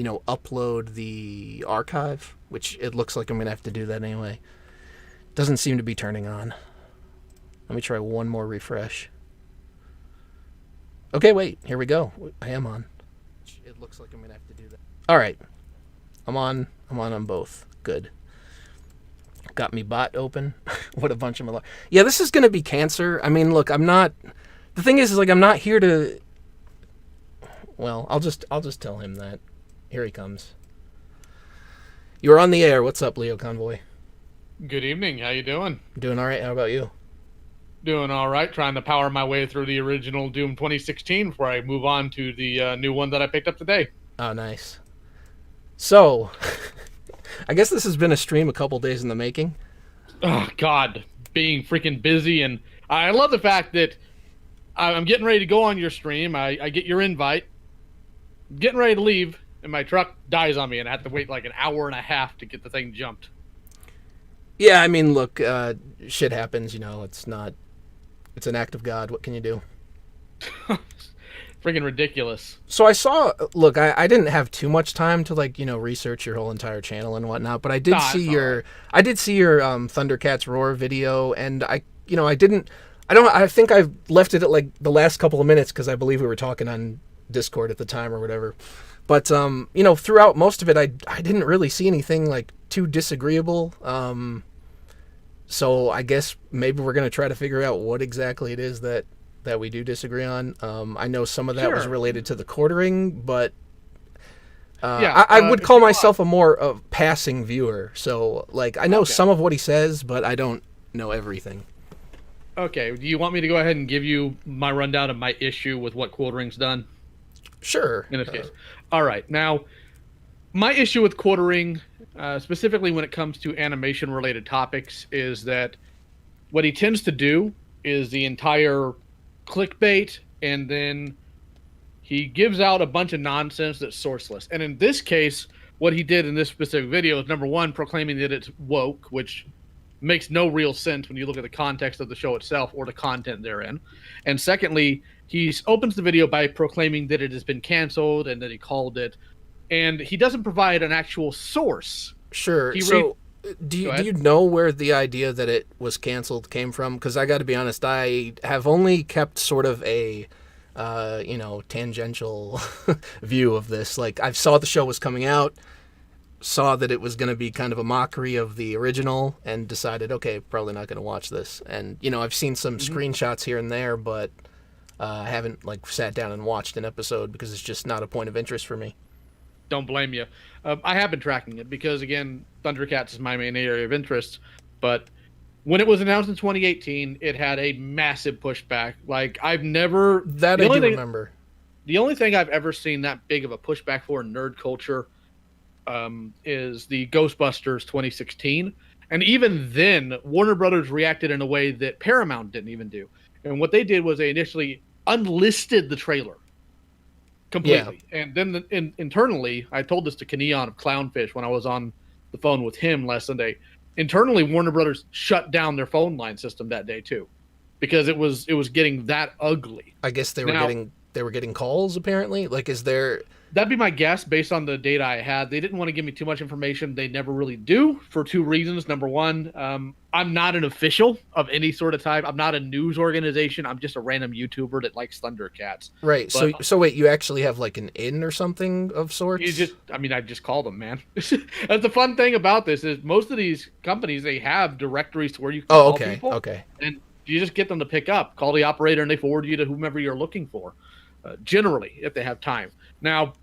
upload the archive, which it looks like I'm going to have to do that anyway. Doesn't seem to be turning on. Let me try one more refresh. Okay, wait. Here we go. I am on. It looks like I'm going to have to do that. All right. I'm on on both. Good. Got me bot open. What a bunch of malarkey. Yeah, this is going to be cancer. I mean, look, I'm not... The thing is like, I'm not here to... Well, I'll just tell him that. Here he comes. You're on the air. What's up, Leo Convoy? Good evening. How you doing? Doing all right. How about you? Doing all right. Trying to power my way through the original Doom 2016 before I move on to the new one that I picked up today. Oh, nice. So, I guess this has been a stream a couple days in the making. Oh, God. Being freaking busy. And I love the fact that I'm getting ready to go on your stream. I get your invite. Getting ready to leave, and my truck dies on me, and I have to wait like an hour and a half to get the thing jumped. Yeah, I mean, look, shit happens, it's an act of God. What can you do? Freaking ridiculous. So I saw, look, I didn't have too much time to research your whole entire channel and whatnot, but I did see your Thundercats Roar video, and I think I left it at like the last couple of minutes because I believe we were talking on Discord at the time or whatever. But throughout most of it, I didn't really see anything like too disagreeable. So I guess maybe we're gonna try to figure out what exactly it is that we do disagree on. I know some of that was related to the quartering, but I would call myself a more passing viewer. So I know some of what he says, but I don't know everything. Okay, do you want me to go ahead and give you my rundown of my issue with what quartering's done? Sure. In this case. All right. Now, my issue with quartering, specifically when it comes to animation-related topics, is that what he tends to do is the entire clickbait, and then he gives out a bunch of nonsense that's sourceless. And in this case, what he did in this specific video is, number one, proclaiming that it's woke, which makes no real sense when you look at the context of the show itself or the content therein. And secondly, he opens the video by proclaiming that it has been canceled and that he called it, and he doesn't provide an actual source. Sure. Do you know where the idea that it was canceled came from? Because I got to be honest, I have only kept sort of a tangential view of this. Like, I saw the show was coming out, saw that it was going to be kind of a mockery of the original, and decided, okay, probably not going to watch this. And I've seen some screenshots here and there, but I haven't sat down and watched an episode because it's just not a point of interest for me. Don't blame you. I have been tracking it because, again, Thundercats is my main area of interest. But when it was announced in 2018, it had a massive pushback. I've never... That I do remember. The only thing I've ever seen that big of a pushback for in nerd culture is the Ghostbusters 2016. And even then, Warner Brothers reacted in a way that Paramount didn't even do. And what they did was they initially unlisted the trailer completely. Yeah. And then internally, I told this to Keneon of Clownfish when I was on the phone with him last Sunday. Internally, Warner Brothers shut down their phone line system that day too, because it was getting that ugly. I guess they were getting calls apparently. Is there... That'd be my guess based on the data I had. They didn't want to give me too much information. They never really do, for two reasons. Number one, I'm not an official of any sort of type. I'm not a news organization. I'm just a random YouTuber that likes Thundercats. Right. But, so wait, you actually have an in or something of sorts? I just call them, man. That's the fun thing about this is most of these companies, they have directories to where you can call people. Okay. And you just get them to pick up, call the operator, and they forward you to whomever you're looking for, generally, if they have time. Now,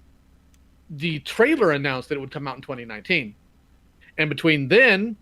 the trailer announced that it would come out in 2019. And between then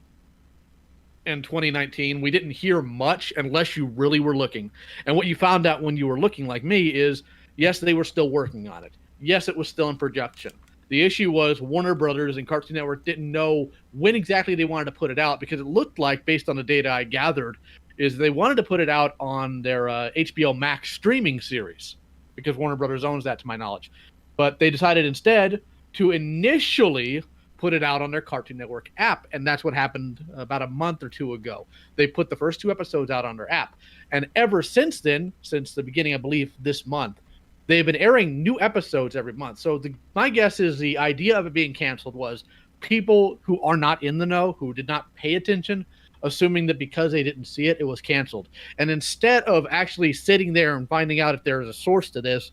and 2019, we didn't hear much unless you really were looking. And what you found out when you were looking like me is, yes, they were still working on it. Yes, it was still in production. The issue was Warner Brothers and Cartoon Network didn't know when exactly they wanted to put it out, because it looked like, based on the data I gathered, is they wanted to put it out on their HBO Max streaming series, because Warner Brothers owns that, to my knowledge. But they decided instead to initially put it out on their Cartoon Network app, and that's what happened about a month or two ago. They put the first two episodes out on their app, and ever since then, since the beginning, I believe, this month, they've been airing new episodes every month. So my guess is the idea of it being canceled was people who are not in the know, who did not pay attention, assuming that because they didn't see it, it was canceled. And instead of actually sitting there and finding out if there is a source to this,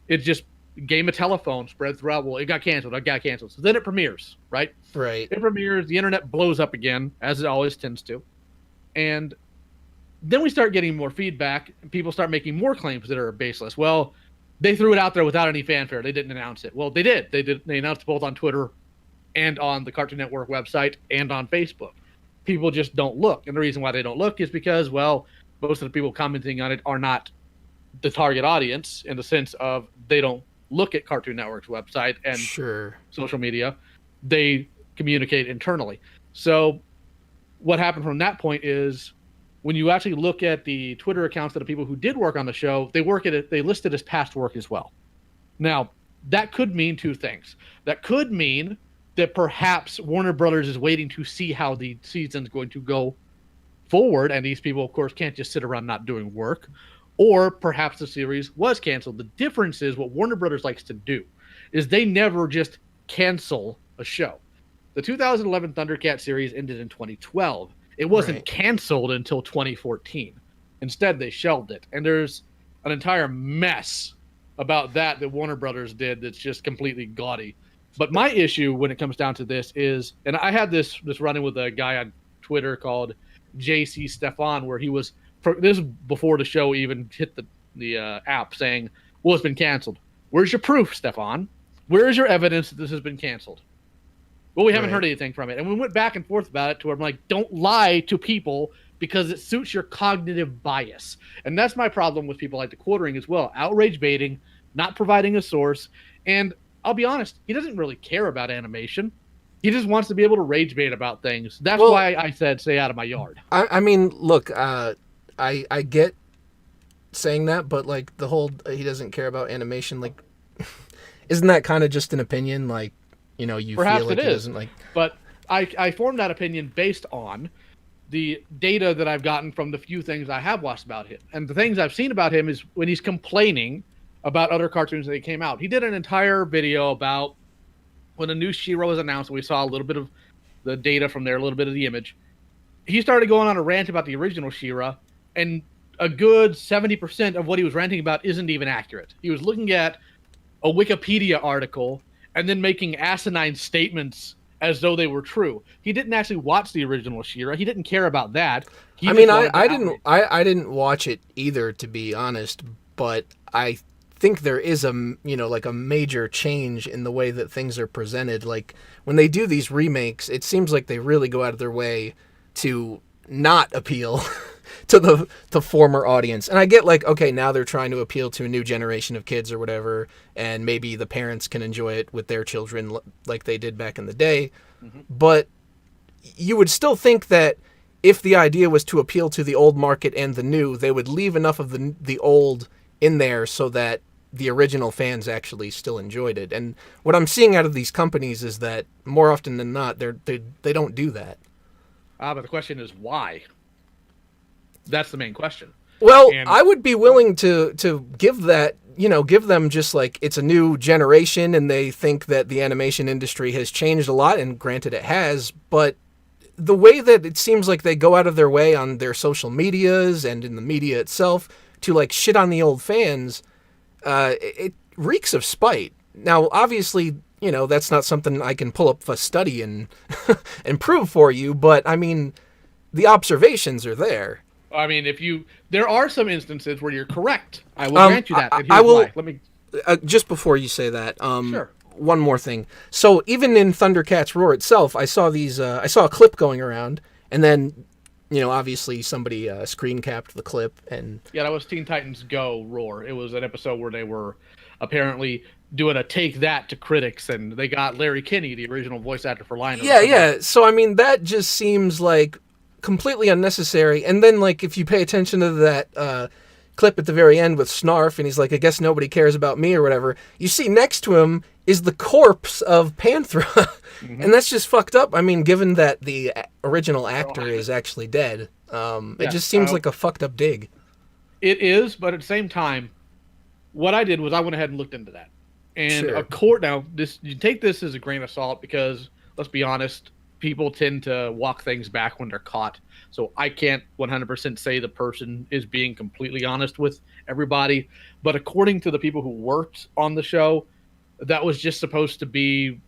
it's just game of telephone spread throughout. Well, it got canceled. It got canceled. So then it premieres, right? Right. It premieres. The internet blows up again, as it always tends to. And then we start getting more feedback, and people start making more claims that are baseless. Well, they threw it out there without any fanfare. They didn't announce it. Well, they did. They announced it both on Twitter and on the Cartoon Network website and on Facebook. People just don't look. And the reason why they don't look is because, well, most of the people commenting on it are not the target audience in the sense of they don't look at Cartoon Network's website and social media. They communicate internally. So what happened from that point is when you actually look at the Twitter accounts of the people who did work on the show, they list it as past work as well. Now, that could mean two things. That could mean that perhaps Warner Brothers is waiting to see how the season's going to go forward, and these people, of course, can't just sit around not doing work. Or perhaps the series was canceled. The difference is what Warner Brothers likes to do is they never just cancel a show. The 2011 Thundercats series ended in 2012. It wasn't canceled until 2014. Instead, they shelved it. And there's an entire mess about that Warner Brothers did that's just completely gaudy. But my issue when it comes down to this is, and I had this running with a guy on Twitter called JC Stefan, where he was, this is before the show even hit the app, saying, well, it's been canceled. Where's your proof, Stefan? Where is your evidence that this has been canceled? Well, we haven't heard anything from it. And we went back and forth about it to where I'm like, don't lie to people because it suits your cognitive bias. And that's my problem with people like the Quartering as well. Outrage baiting, not providing a source. And I'll be honest, he doesn't really care about animation. He just wants to be able to rage bait about things. That's why I said stay out of my yard. I mean, look, I get saying that, but like the whole he doesn't care about animation, like isn't that kind of just an opinion? Like, you know, you perhaps feel like it he is, doesn't like. But I formed that opinion based on the data that I've gotten from the few things I have watched about him. And the things I've seen about him is when he's complaining about other cartoons that came out. He did an entire video about when a new She-Ra was announced, and we saw a little bit of the data from there, a little bit of the image. He started going on a rant about the original She-Ra, and a good 70% of what he was ranting about isn't even accurate. He was looking at a Wikipedia article and then making asinine statements as though they were true. He didn't actually watch the original She-Ra. He didn't care about that. I mean, I didn't watch it either, to be honest, but I think there is a major change in the way that things are presented. Like when they do these remakes, it seems like they really go out of their way to not appeal to the former audience. And I get like, okay, now they're trying to appeal to a new generation of kids or whatever, and maybe the parents can enjoy it with their children like they did back in the day. Mm-hmm. But you would still think that if the idea was to appeal to the old market and the new, they would leave enough of the old in there so that the original fans actually still enjoyed it. And what I'm seeing out of these companies is that more often than not, they don't do that. But the question is why? That's the main question. Well, I would be willing to give that, give them just like it's a new generation and they think that the animation industry has changed a lot, and granted it has, but the way that it seems like they go out of their way on their social medias and in the media itself to like shit on the old fans, it reeks of spite. Now, obviously, that's not something I can pull up a study and and prove for you, but I mean, the observations are there. I mean, there are some instances where you're correct. I will grant you that. I will. Let me just before you say that. Sure. One more thing. So even in Thundercats Roar itself, I saw I saw a clip going around, and then, obviously somebody screen capped the clip, and yeah, that was Teen Titans Go Roar. It was an episode where they were apparently doing a take that to critics, and they got Larry Kinney, the original voice actor for Lionel. Yeah. So I mean, that just seems like completely unnecessary. And then, like, if you pay attention to that clip at the very end with Snarf, and he's like, I guess nobody cares about me or whatever, you see next to him is the corpse of Panthra. Mm-hmm. And that's just fucked up. I mean, given that the original actor is actually dead, it just seems like a fucked up dig. It is, but at the same time, what I did was I went ahead and looked into that. And a Sure. court now, this you take this as a grain of salt because let's be honest, people tend to walk things back when they're caught. So I can't 100% say the person is being completely honest with everybody, but according to the people who worked on the show, that was just supposed to be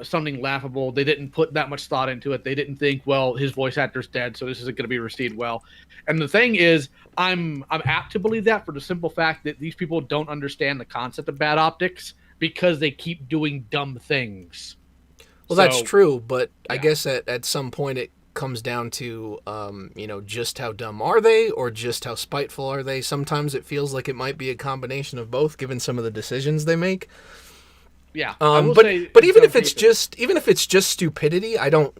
something laughable. They didn't put that much thought into it. They didn't think, well, his voice actor's dead, so this isn't going to be received well. And the thing is, I'm apt to believe that for the simple fact that these people don't understand the concept of bad optics because they keep doing dumb things. Well, So, that's true, but I yeah. guess at some point it comes down to, just how dumb are they or just how spiteful are they? Sometimes it feels like it might be a combination of both, given some of the decisions they make. Yeah, I Um, will but say but in even some if it's cases, just stupidity, I don't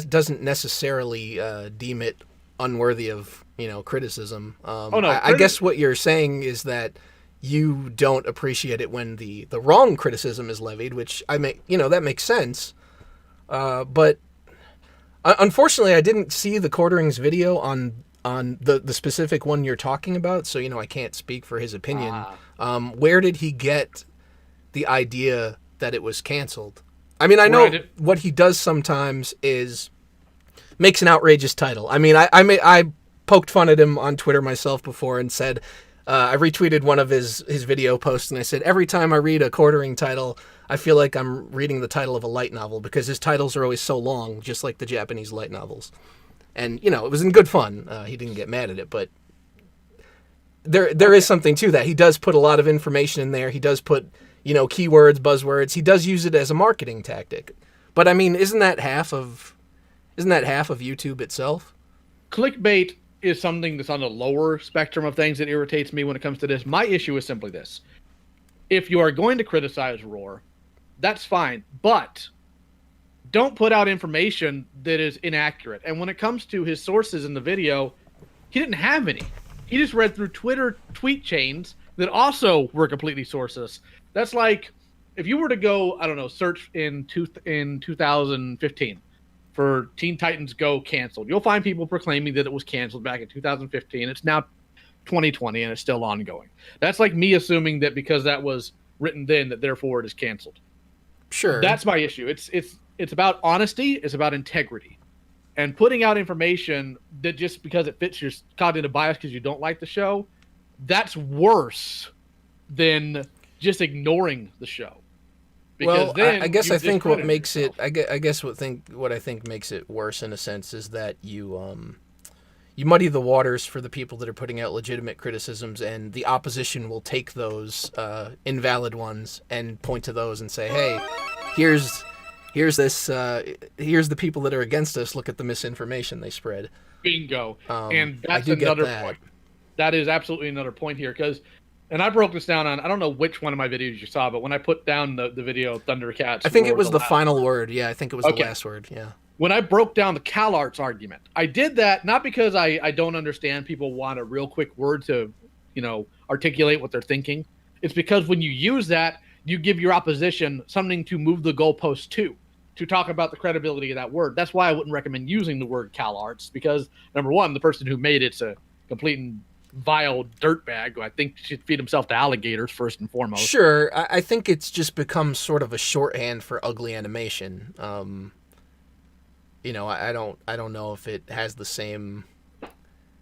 doesn't necessarily deem it unworthy of criticism. oh no, I guess what you're saying is that you don't appreciate it when the wrong criticism is levied, which that makes sense. But unfortunately, I didn't see the Quartering's video on the specific one you're talking about, so I can't speak for his opinion. ah, Where did he get the idea that it was canceled? I mean, I where I know did, what he does sometimes is makes an outrageous title. I mean, I poked fun at him on Twitter myself before and said I retweeted one of his video posts and I said every time I read a Quartering title, I feel like I'm reading the title of a light novel because his titles are always so long, just like the Japanese light novels. And it was in good fun. He didn't get mad at it, but there is okay. something to that. He does put a lot of information in there. He does put keywords, buzzwords. He does use it as a marketing tactic. But I mean, isn't that half of YouTube itself? Clickbait is something that's on the lower spectrum of things that irritates me when it comes to this. My issue is simply this: if you are going to criticize Roar, that's fine, but don't put out information that is inaccurate. And when it comes to his sources in the video, he didn't have any. He just read through Twitter tweet chains that also were completely sourceless. That's like if you were to go, I don't know, search in 2015 for Teen Titans Go canceled. You'll find people proclaiming that it was canceled back in 2015. It's now 2020 and it's still ongoing. That's like me assuming that because that was written then that therefore it is canceled. Sure. That's my issue. It's about honesty. It's about integrity, and putting out information that just because it fits your cognitive bias because you don't like the show, that's worse than just ignoring the show. Because Well, I then guess you I think what discredit makes it, yourself. I guess what I think makes it worse in a sense is that you muddy the waters for the people that are putting out legitimate criticisms, and the opposition will take those invalid ones and point to those and say, hey, here's here's the people that are against us. Look at the misinformation they spread. Bingo. And I that's do get another that. point. That is absolutely another point here because, and I broke this down on, I don't know which one of my videos you saw, but when I put down the video Thundercats I think it Roar was the the Last final Word. word. Yeah, I think it was the Okay. last word. Yeah. When I broke down the CalArts argument, I did that not because I don't understand people want a real quick word to, articulate what they're thinking. It's because when you use that, you give your opposition something to move the goalpost to talk about the credibility of that word. That's why I wouldn't recommend using the word CalArts because number one, the person who made it's a complete and vile dirtbag who I think should feed himself to alligators first and foremost. Sure, I think it's just become sort of a shorthand for ugly animation. I don't know if it has the same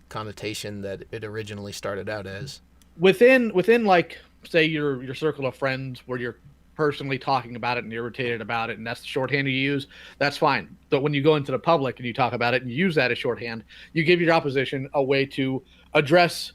connotation that it originally started out as. Within like say your circle of friends where you're personally talking about it and irritated about it and that's the shorthand you use, that's fine. But when you go into the public and you talk about it and you use that as shorthand, you give your opposition a way to address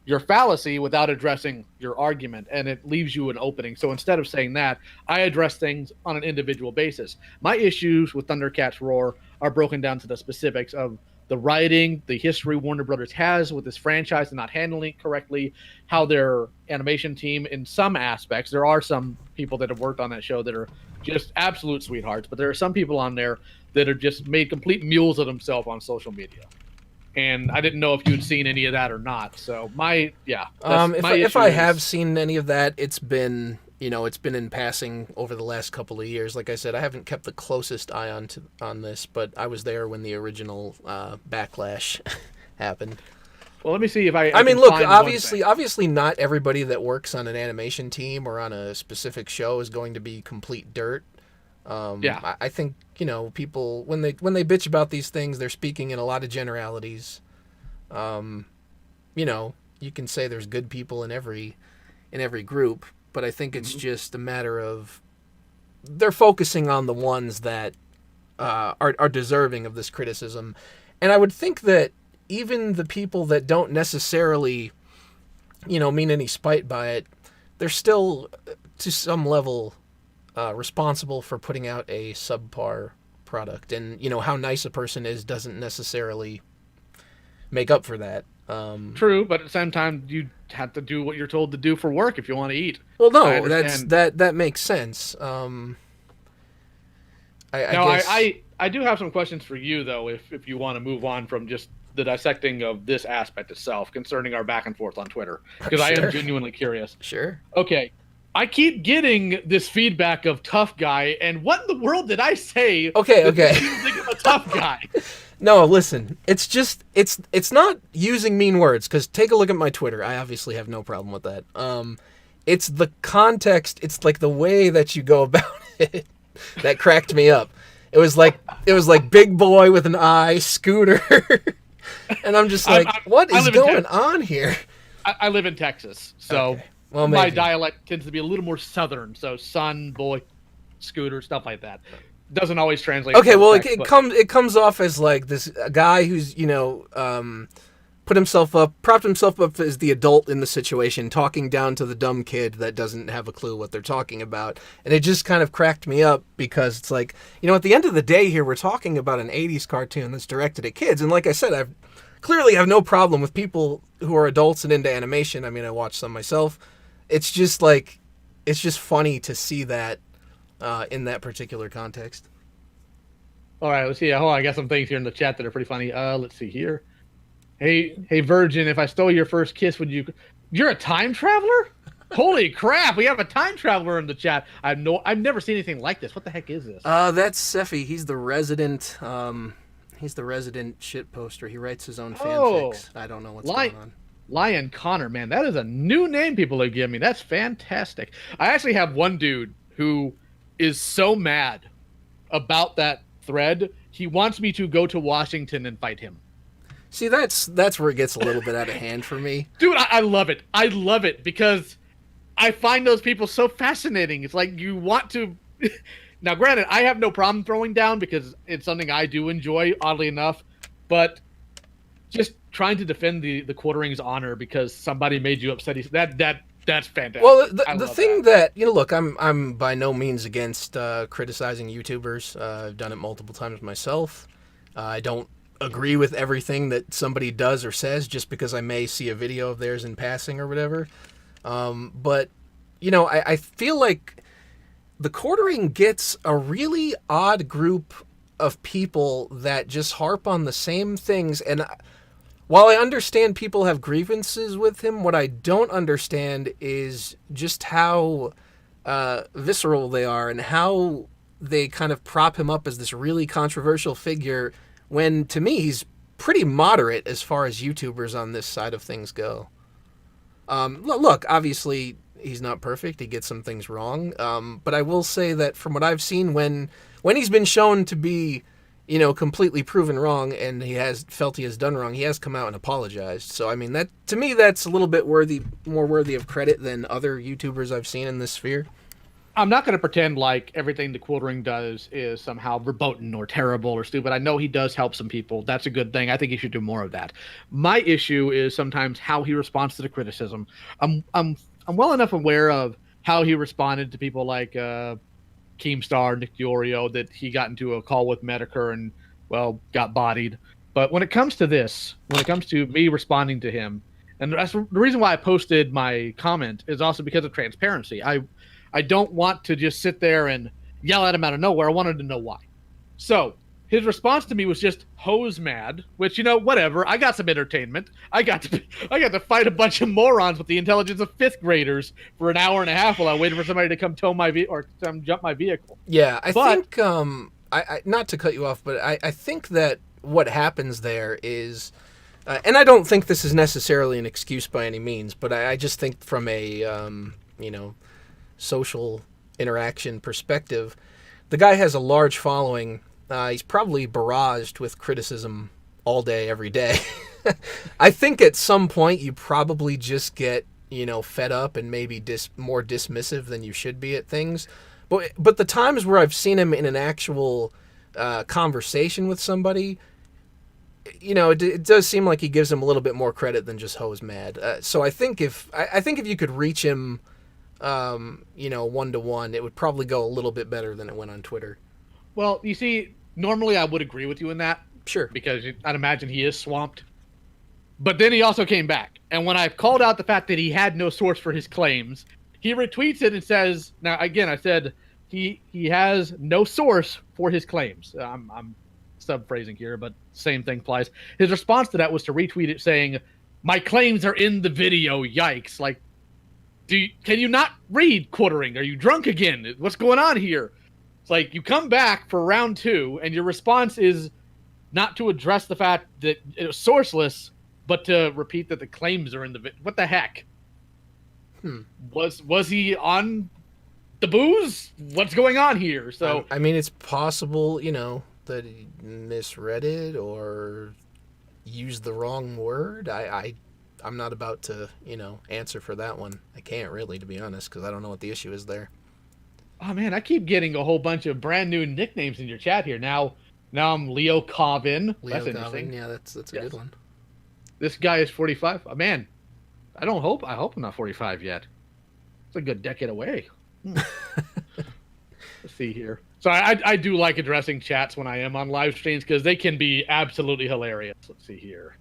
your fallacy without addressing your argument, and it leaves you an opening. So instead of saying that, I address things on an individual basis. My issues with Thundercats Roar are broken down to the specifics of the writing, the history Warner Brothers has with this franchise and not handling it correctly, how their animation team, in some aspects, there are some people that have worked on that show that are just absolute sweethearts, but there are some people on there that are just made complete mules of themselves on social media. And I didn't know if you'd seen any of that or not. So that's If my if issue I have is seen any of that, it's been in passing over the last couple of years. Like I said, I haven't kept the closest eye on this, but I was there when the original backlash happened. Well, let me see if I mean, can look, find obviously not everybody that works on an animation team or on a specific show is going to be complete dirt. Yeah. I think, people when they bitch about these things, they're speaking in a lot of generalities. You can say there's good people in every group, but I think it's just a matter of they're focusing on the ones that are deserving of this criticism. And I would think that even the people that don't necessarily, mean any spite by it, they're still, to some level, responsible for putting out a subpar product. And, how nice a person is doesn't necessarily make up for that. True, but at the same time, you have to do what you're told to do for work if you want to eat. Well, no, that makes sense. I do have some questions for you, though, if you want to move on from just the dissecting of this aspect itself concerning our back and forth on Twitter, because I am genuinely curious. Sure. Okay. I keep getting this feedback of tough guy, and what in the world did I say? Okay. You think of a tough guy. No, listen. It's just it's not using mean words, because take a look at my Twitter. I obviously have no problem with that. It's the context. It's like the way that you go about it that cracked me up. It was like big boy with an I, scooter, and I'm just like, what is going on here? I live in Texas, so. Okay. Well, my dialect tends to be a little more southern, so son, boy, scooter, stuff like that. Doesn't always translate. Okay, well, it comes off as like this guy who's propped himself up as the adult in the situation, talking down to the dumb kid that doesn't have a clue what they're talking about, and it just kind of cracked me up because it's like, at the end of the day here, we're talking about an '80s cartoon that's directed at kids, and like I said, I clearly have no problem with people who are adults and into animation. I mean, I watch some myself. It's just funny to see that in that particular context. All right, let's see. Hold on, I got some things here in the chat that are pretty funny. Let's see here. Hey, Virgin, if I stole your first kiss, would you? You're a time traveler? Holy crap! We have a time traveler in the chat. I've never seen anything like this. What the heck is this? That's Seffi. He's the resident. He's the resident shit poster. He writes his own fanfics. I don't know what's going on. Lion Connor, man, that is a new name people have given me. That's fantastic. I actually have one dude who is so mad about that thread. He wants me to go to Washington and fight him. See, that's where it gets a little bit out of hand for me. Dude, I love it. I love it because I find those people so fascinating. It's like you want to... Now, granted, I have no problem throwing down because it's something I do enjoy, oddly enough. But just trying to defend the Quartering's honor because somebody made you upset. That's fantastic. Well, the thing that look, I'm by no means against criticizing YouTubers. I've done it multiple times myself. I don't agree with everything that somebody does or says just because I may see a video of theirs in passing or whatever. But I feel like the Quartering gets a really odd group of people that just harp on the same things. And while I understand people have grievances with him, what I don't understand is just how visceral they are and how they kind of prop him up as this really controversial figure when, to me, he's pretty moderate as far as YouTubers on this side of things go. Look, obviously, he's not perfect. He gets some things wrong. But I will say that from what I've seen, when he's been shown to be completely proven wrong and he has felt he has done wrong, he has come out and apologized. So, I mean, that to me, that's a little bit more worthy of credit than other YouTubers I've seen in this sphere. I'm not going to pretend like everything the Quartering does is somehow verboten or terrible or stupid. I know he does help some people. That's a good thing. I think he should do more of that. My issue is sometimes how he responds to the criticism. I'm well enough aware of how he responded to people like Keemstar, Nick Diorio, that he got into a call with Medicare and, well, got bodied. But when it comes to this, when it comes to me responding to him, and that's the reason why I posted my comment is also because of transparency. I don't want to just sit there and yell at him out of nowhere. I wanted to know why. So his response to me was just hose mad, which, whatever. I got some entertainment. I got to fight a bunch of morons with the intelligence of fifth graders for an hour and a half while I waited for somebody to come tow my or come jump my vehicle. Yeah, I think I not to cut you off, but I think that what happens there is And I don't think this is necessarily an excuse by any means, but I just think from a social interaction perspective, the guy has a large following. He's probably barraged with criticism all day, every day. I think at some point you probably just get, fed up and maybe more dismissive than you should be at things. But the times where I've seen him in an actual conversation with somebody, it does seem like he gives him a little bit more credit than just Ho's mad. So I think if you could reach him, 1-to-1, it would probably go a little bit better than it went on Twitter. Well, you see, normally I would agree with you in that. Sure. Because I'd imagine he is swamped. But then he also came back. And when I called out the fact that he had no source for his claims, he retweets it and says, now, again, I said he has no source for his claims. I'm subphrasing here, but same thing applies. His response to that was to retweet it saying, my claims are in the video, yikes. Like, can you not read, Quartering? Are you drunk again? What's going on here? It's like you come back for round 2 and your response is not to address the fact that it was sourceless, but to repeat that the claims are in the video. What the heck? Was he on the booze? What's going on here? So I mean, it's possible, that he misread it or used the wrong word. I'm not about to, answer for that one. I can't really, to be honest, because I don't know what the issue is there. Oh man, I keep getting a whole bunch of brand new nicknames in your chat here. Now I'm Leo Covin. That's interesting. Yeah, that's a good one. This guy is 45. Oh, man, I hope I'm not 45 yet. It's a good decade away. Let's see here. So I do like addressing chats when I am on live streams because they can be absolutely hilarious. Let's see here.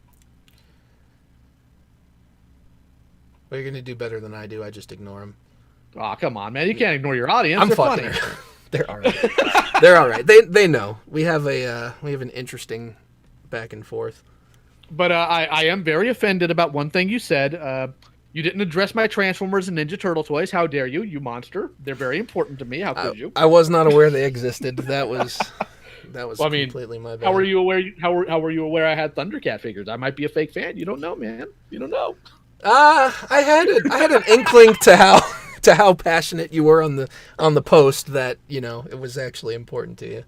Well, you're going to do better than I do. I just ignore them. Oh, come on, man. You can't ignore your audience. I'm funny. They're all right. They're all right. They know. We have an interesting back and forth. But I am very offended about one thing you said. You didn't address my Transformers and Ninja Turtle toys. How dare you, you monster? They're very important to me. How could you? I was not aware they existed. That was completely my bad. How were you aware? How were you aware I had Thundercat figures? I might be a fake fan. You don't know, man. You don't know. I had an inkling to how passionate you were on the post that it was actually important to you.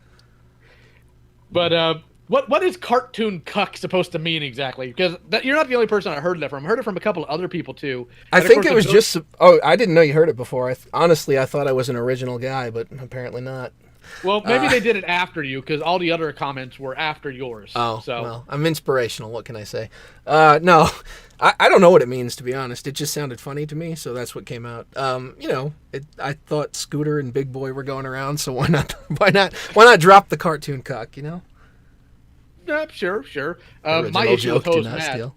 But what is cartoon cuck supposed to mean exactly? Because you're not the only person I heard that from. I heard it from a couple of other people too. I think it was just. Oh, I didn't know you heard it before. Honestly, I thought I was an original guy, but apparently not. Well, maybe they did it after you because all the other comments were after yours. Oh, so. Well, I'm inspirational. What can I say? No, I don't know what it means, to be honest. It just sounded funny to me, so that's what came out. I thought Scooter and Big Boy were going around, so why not drop the cartoon cock? Sure. My issue with Ho's Mad,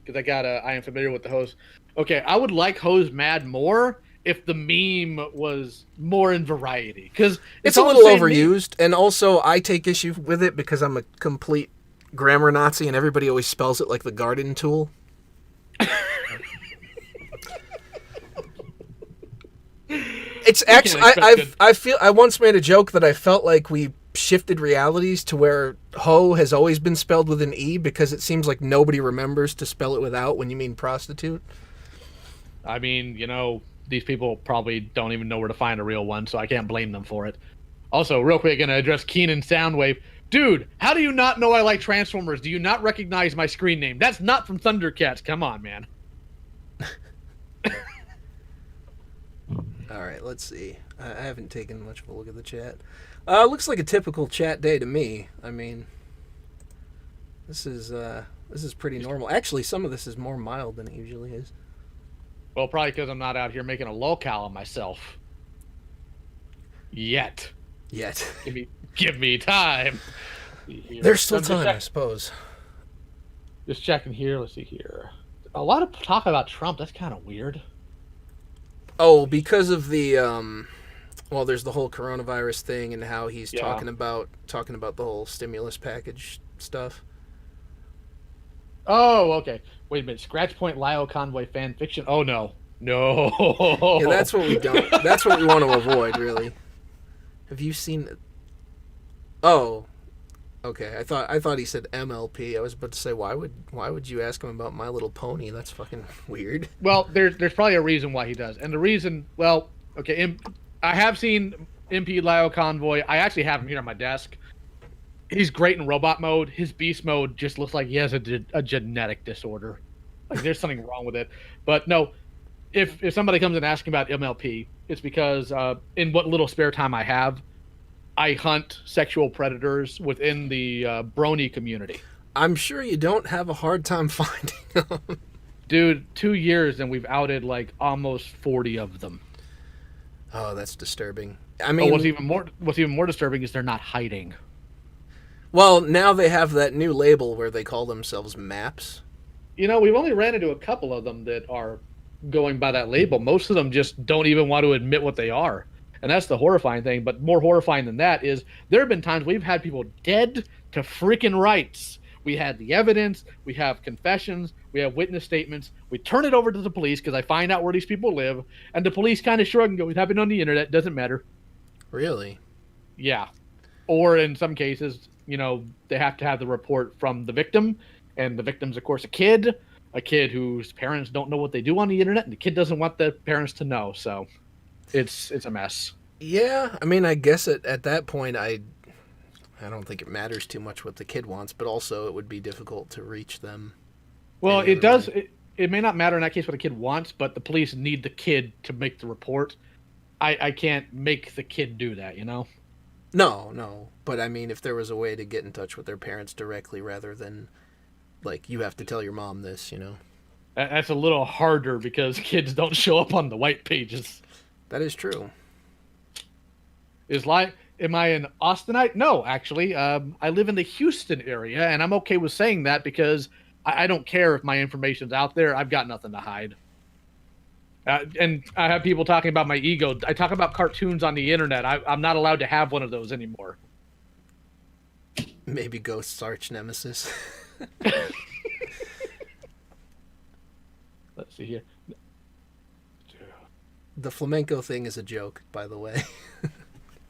because I am familiar with the Ho's. Okay, I would like Ho's Mad more if the meme was more in variety, because it's a little overused, and also I take issue with it because I'm a complete grammar Nazi, and everybody always spells it like the garden tool. It's actually I once made a joke that I felt like we shifted realities to where Ho has always been spelled with an E because it seems like nobody remembers to spell it without when you mean prostitute. I mean, these people probably don't even know where to find a real one, so I can't blame them for it. Also, real quick, gonna address Keenan Soundwave. Dude, how do you not know I like Transformers? Do you not recognize my screen name? That's not from Thundercats. Come on, man. All right, let's see. I haven't taken much of a look at the chat. Looks like a typical chat day to me. I mean, this is pretty normal. Actually, some of this is more mild than it usually is. Well, probably because I'm not out here making a lolcow of myself. Yet. Give me time. There's still time, I suppose. Just checking here. Let's see here. A lot of talk about Trump. That's kind of weird. Oh, because of the there's the whole coronavirus thing and how he's talking about the whole stimulus package stuff. Oh, okay. Wait a minute. Scratch Point Lyle Convoy fan fiction. Oh no. Yeah, that's what we don't. That's what we want to avoid, really. Have you seen? Oh, Okay, I thought he said MLP. I was about to say why would you ask him about My Little Pony? That's fucking weird. Well, there's probably a reason why he does, and the reason, well, okay, I have seen MP Lyle Convoy. I actually have him here on my desk. He's great in robot mode. His beast mode just looks like he has a genetic disorder. Like there's something wrong with it. But no, if somebody comes and asks me about MLP, it's because in what little spare time I have, I hunt sexual predators within the brony community. I'm sure you don't have a hard time finding them. Dude, 2 years and we've outed like almost 40 of them. Oh, that's disturbing. I But mean, what's even more disturbing is they're not hiding. well, now they have that new label where they call themselves maps. You know, we've only ran into a couple of them that are going by that label. Most of them just don't even want to admit what they are. And that's the horrifying thing. But more horrifying than that is there have been times we've had people dead to freaking rights. We had the evidence, we have confessions, we have witness statements. We turn it over to the police because I find out where these people live, and the police kind of shrug and go, "It happened on the internet, doesn't matter." Really? Yeah. Or in some cases, you know, they have to have the report from the victim, and the victim's, of course, a kid whose parents don't know what they do on the internet, and the kid doesn't want the parents to know. So it's a mess. Yeah, I mean, I guess at that point, I don't think it matters too much what the kid wants, but also it would be difficult to reach them. Well, any it other does. way. It may not matter in that case what the kid wants, but the police need the kid to make the report. I can't make the kid do that, you know? No, but I mean, if there was a way to get in touch with their parents directly rather than, like, you have to tell your mom this, you know? That's a little harder because kids don't show up on the white pages. That is true. Am I an Austinite? No, actually. I live in the Houston area, and I'm okay with saying that because I don't care if my information's out there. I've got nothing to hide. And I have people talking about my ego. I talk about cartoons on the internet. I'm not allowed to have one of those anymore. Maybe Ghost's arch nemesis. Let's see here. The flamenco thing is a joke, by the way.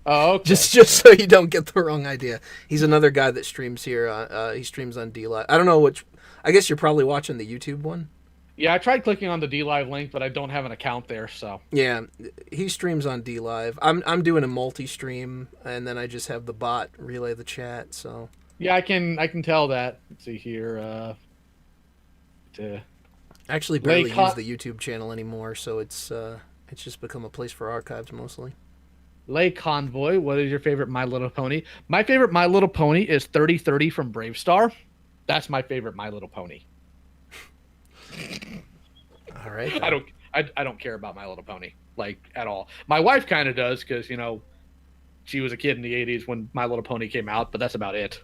Oh, okay. Just so you don't get the wrong idea. He's another guy that streams here. He streams on DLive. I don't know which. I guess you're probably watching the YouTube one. Yeah, I tried clicking on the DLive link, but I don't have an account there, so. Yeah, he streams on DLive. I'm doing a multi-stream, and then I just have the bot relay the chat. So. Yeah, I can tell that. Let's see here. I actually barely use the YouTube channel anymore, so it's just become a place for archives mostly. Lay Convoy, what is your favorite My Little Pony? My favorite My Little Pony is 3030 from Brave Star. That's my favorite My Little Pony. All right. I don't care about My Little Pony, like, at all. My wife kind of does because, you know, she was a kid in the 80s when My Little Pony came out, but that's about it.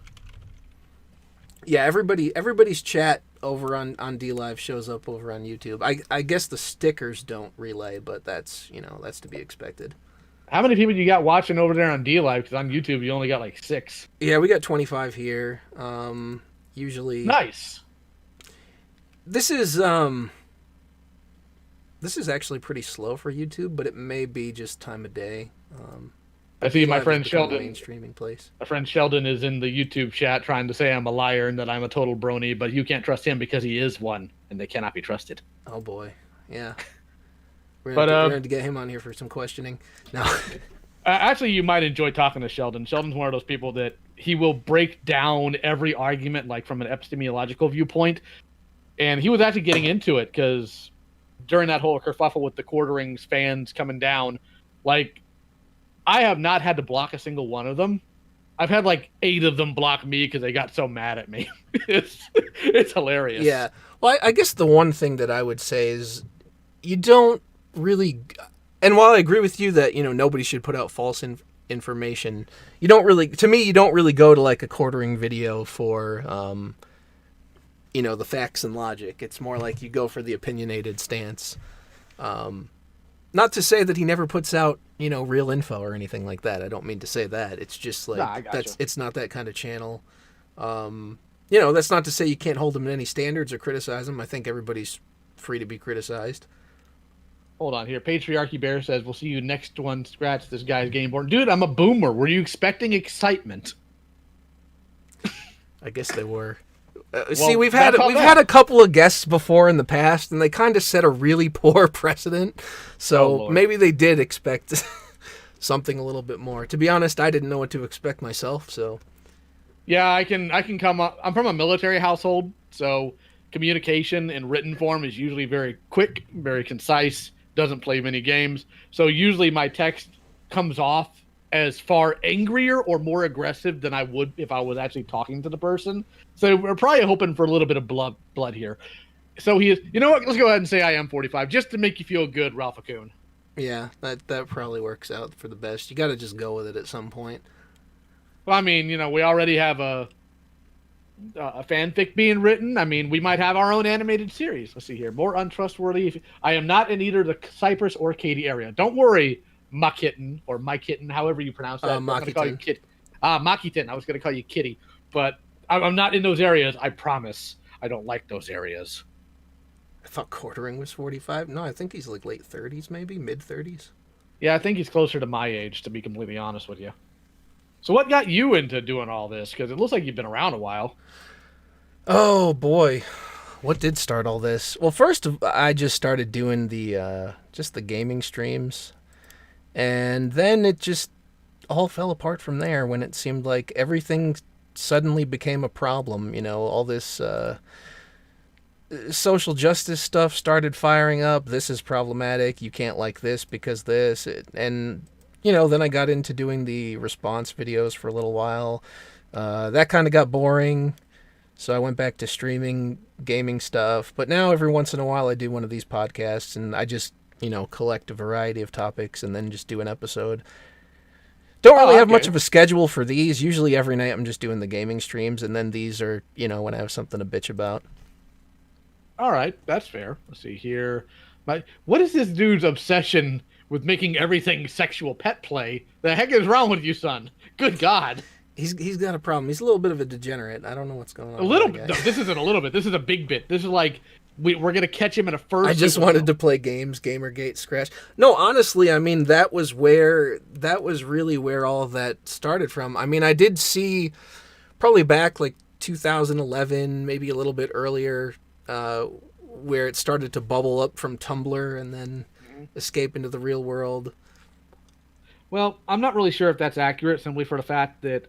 Yeah, everybody's chat over on DLive shows up over on YouTube. I guess the stickers don't relay, but that's to be expected. How many people you got watching over there on DLive? Because on YouTube you only got like 6. Yeah, we got 25 here. Usually nice. This is actually pretty slow for YouTube, but it may be just time of day. I see my friend Sheldon. Mainstreaming place. My friend Sheldon is in the YouTube chat trying to say I'm a liar and that I'm a total brony, but you can't trust him because he is one, and they cannot be trusted. Oh boy, yeah. We're gonna have to get him on here for some questioning. No. Actually, you might enjoy talking to Sheldon. Sheldon's one of those people that he will break down every argument, like from an epistemological viewpoint. And he was actually getting into it because during that whole kerfuffle with the quarterings fans coming down, like, I have not had to block a single one of them. I've had like 8 of them block me because they got so mad at me. It's hilarious. Yeah. Well, I guess the one thing that I would say is you don't really, and while I agree with you that, nobody should put out false information, you don't really go to like a quartering video for, the facts and logic. It's more like you go for the opinionated stance. Not to say that he never puts out, real info or anything like that. I don't mean to say that. It's just like, it's not that kind of channel. That's not to say you can't hold him to any standards or criticize him. I think everybody's free to be criticized. Hold on here. Patriarchy Bear says, we'll see you next one. Scratch this guy's game board. Dude, I'm a boomer. Were you expecting excitement? I guess they were. Well, See, we've that's had how that- a couple of guests before in the past, and they kind of set a really poor precedent. So Lord. maybe they did expect something a little bit more. To be honest, I didn't know what to expect myself. So Yeah, I can come up. I'm from a military household, so communication in written form is usually very quick, very concise, doesn't play many games. So usually my text comes off as far angrier or more aggressive than I would if I was actually talking to the person. So we're probably hoping for a little bit of blood here. So he is, you know what? Let's go ahead and say I am 45 just to make you feel good, Ralph Akun. yeah, that probably works out for the best. You got to just go with it at some point. Well, I mean, we already have a fanfic being written. I mean, we might have our own animated series. Let's see here. More untrustworthy. I am not in either the Cypress or Katy area. Don't worry, my kitten or my kitten, however you pronounce that. I'm going to call you Kitty. Makitten. I was going to call you Kitty, but I'm not in those areas. I promise. I don't like those areas. I thought Quartering was 45. No, I think he's like late 30s, maybe mid 30s. Yeah, I think he's closer to my age, to be completely honest with you. So what got you into doing all this? Because it looks like you've been around a while. Oh boy, what did start all this? Well, first I just started doing the just the gaming streams, and then it just all fell apart from there when it seemed like everything suddenly became a problem. All this social justice stuff started firing up. This is problematic. You can't like this because this, and then I got into doing the response videos for a little while. That kind of got boring. So I went back to streaming gaming stuff. But now every once in a while I do one of these podcasts and I just, collect a variety of topics and then just do an episode. Don't really have much of a schedule for these. Usually every night I'm just doing the gaming streams, and then these are, when I have something to bitch about. All right, that's fair. Let's see here. What is this dude's obsession with making everything sexual pet play? The heck is wrong with you, son? Good God. He's got a problem. He's a little bit of a degenerate. I don't know what's going on. A little bit. No, this isn't a little bit. This is a big bit. This is like we're gonna catch him in a first. I just wanted to play games. Gamergate scratch. No, honestly, I mean that was really where all of that started from. I mean, I did see probably back like 2011, maybe a little bit earlier, where it started to bubble up from Tumblr and then escape into the real world. Well, I'm not really sure if that's accurate, simply for the fact that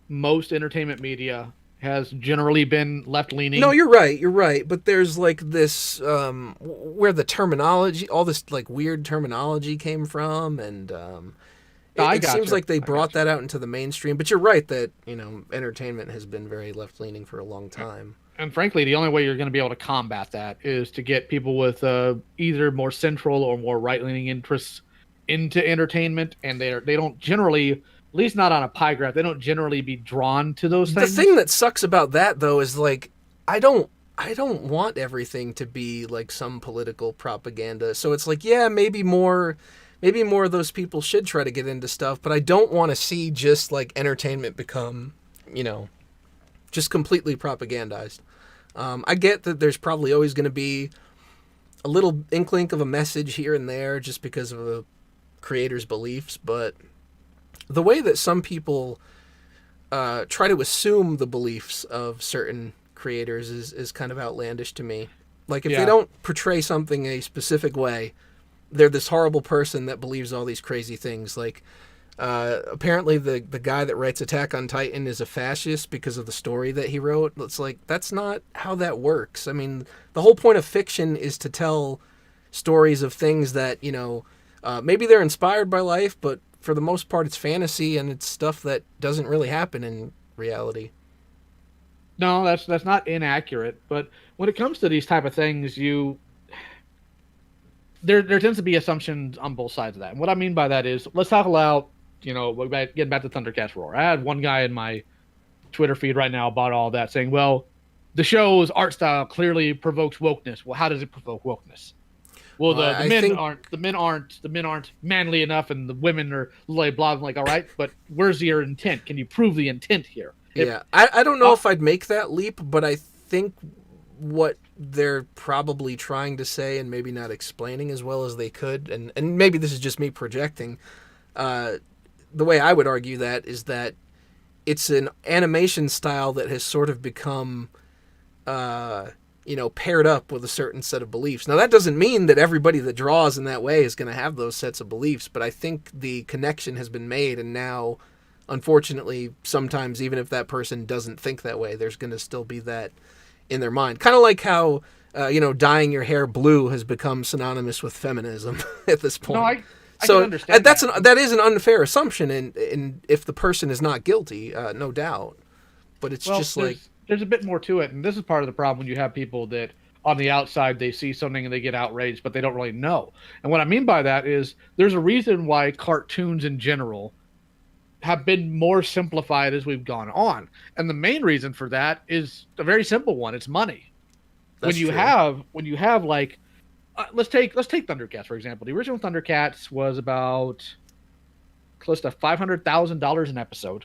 most entertainment media has generally been left-leaning. No, you're right. But there's like this, where the terminology, all this like weird terminology came from, and it seems like they brought that out into the mainstream. But you're right that, entertainment has been very left-leaning for a long time. And frankly, the only way you're going to be able to combat that is to get people with either more central or more right-leaning interests into entertainment, and they don't generally, at least not on a pie graph, they don't generally be drawn to those things. The thing that sucks about that though is like I don't want everything to be like some political propaganda. So it's like, yeah, maybe more of those people should try to get into stuff, but I don't want to see just like entertainment become, just completely propagandized. I get that there's probably always going to be a little inkling of a message here and there just because of a creator's beliefs, but the way that some people try to assume the beliefs of certain creators is kind of outlandish to me. Like, if they don't portray something a specific way, they're this horrible person that believes all these crazy things. Like, apparently the guy that writes Attack on Titan is a fascist because of the story that he wrote. It's like, that's not how that works. I mean, the whole point of fiction is to tell stories of things that, maybe they're inspired by life, but for the most part it's fantasy and it's stuff that doesn't really happen in reality. No, that's not inaccurate, but when it comes to these type of things, there tends to be assumptions on both sides of that. And what I mean by that is, let's talk about, getting back to Thundercats Roar. I had one guy in my Twitter feed right now about all that saying, well, the show's art style clearly provokes wokeness. Well, how does it provoke wokeness? Well, the men aren't manly enough, and the women are like blah. I'm like, all right, but where's your intent? Can you prove the intent here? I don't know if I'd make that leap, but I think what they're probably trying to say and maybe not explaining as well as they could, and maybe this is just me projecting, the way I would argue that is that it's an animation style that has sort of become paired up with a certain set of beliefs. Now, that doesn't mean that everybody that draws in that way is going to have those sets of beliefs, but I think the connection has been made, and now, unfortunately, sometimes even if that person doesn't think that way, there's going to still be that in their mind. Kind of like how, dyeing your hair blue has become synonymous with feminism at this point. No, I can understand that is an unfair assumption, and if the person is not guilty, no doubt. But it's just like... There's a bit more to it, and this is part of the problem when you have people that on the outside they see something and they get outraged, but they don't really know. And what I mean by that is there's a reason why cartoons in general have been more simplified as we've gone on, and the main reason for that is a very simple one: it's money. When you have like, let's take Thundercats for example. The original Thundercats was about close to $500,000 an episode,